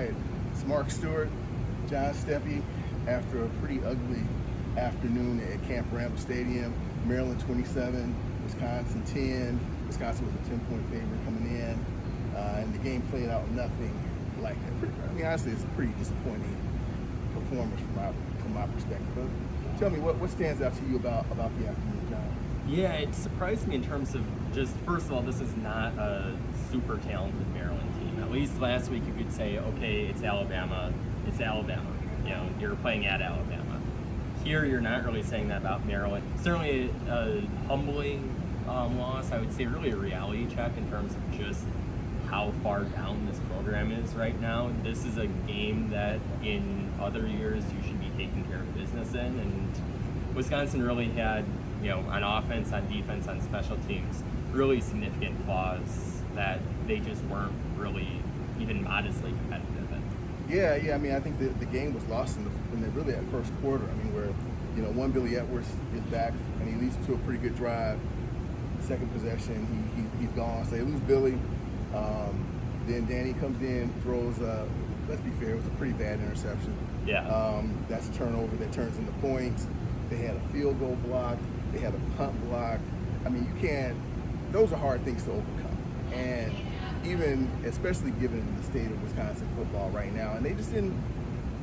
right, it's Mark Stewart, John Steppe, after a pretty ugly afternoon at Camp Randall Stadium. Maryland 27, Wisconsin 10. Wisconsin was a 10-point favorite coming in, and the game played out nothing like that. I mean, honestly, it's a pretty disappointing performance from my perspective. But tell me, what stands out to you about the afternoon, John? Yeah, it surprised me in terms of just, first of all, this is not a super talented Maryland team. At least last week you could say, okay, it's Alabama. You know, you're playing at Alabama. Here, you're not really saying that about Maryland. Certainly a humbling loss. I would say really a reality check in terms of just how far down this program is right now. This is a game that in other years you should be taking care of business in, and Wisconsin really had, you know, on offense, on defense, on special teams, really significant flaws that they just weren't really even modestly competitive in. Yeah. I mean, I think the game was lost in the really that first quarter. I mean, where, you know, one Billy Edwards is back and he leads to a pretty good drive. Second possession, he's gone. So they lose Billy. Then Danny comes in, throws. Let's be fair, it was a pretty bad interception. Yeah. That's a turnover that turns into points. They had a field goal block. They had a punt block. I mean, you can't. Those are hard things to overcome. And even, especially given the state of Wisconsin football right now, and they just didn't,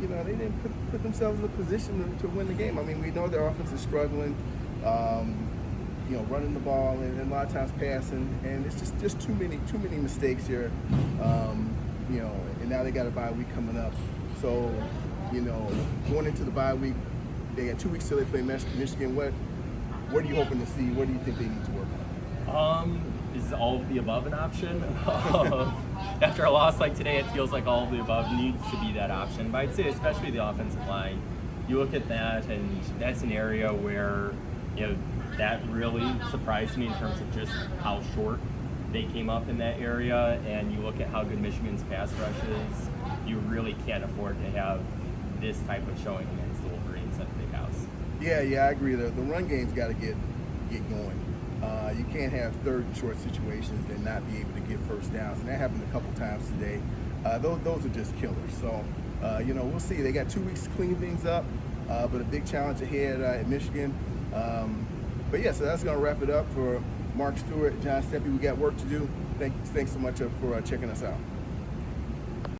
you know, they didn't put themselves in a position to win the game. I mean, we know their offense is struggling, you know, running the ball and a lot of times passing, and it's just too many mistakes here. You know, and now they got a bye week coming up. So, you know, going into the bye week, they got 2 weeks till they play Michigan. What are you hoping to see? What do you think they need to work on? Is all of the above an option? After a loss like today, it feels like all of the above needs to be that option. But I'd say especially the offensive line. You look at that, and that's an area where, you know, that really surprised me in terms of just how short they came up in that area. And you look at how good Michigan's pass rush is, you really can't afford to have this type of showing against the Wolverines at the Big House. Yeah, I agree. The run game's got to get going. You can't have third and short situations and not be able to get first downs, and that happened a couple times today. Those are just killers. So, you know, we'll see. They got 2 weeks to clean things up, but a big challenge ahead at Michigan. But yeah, so that's going to wrap it up for Mark Stewart, John Steppe. We got work to do. Thanks so much for checking us out.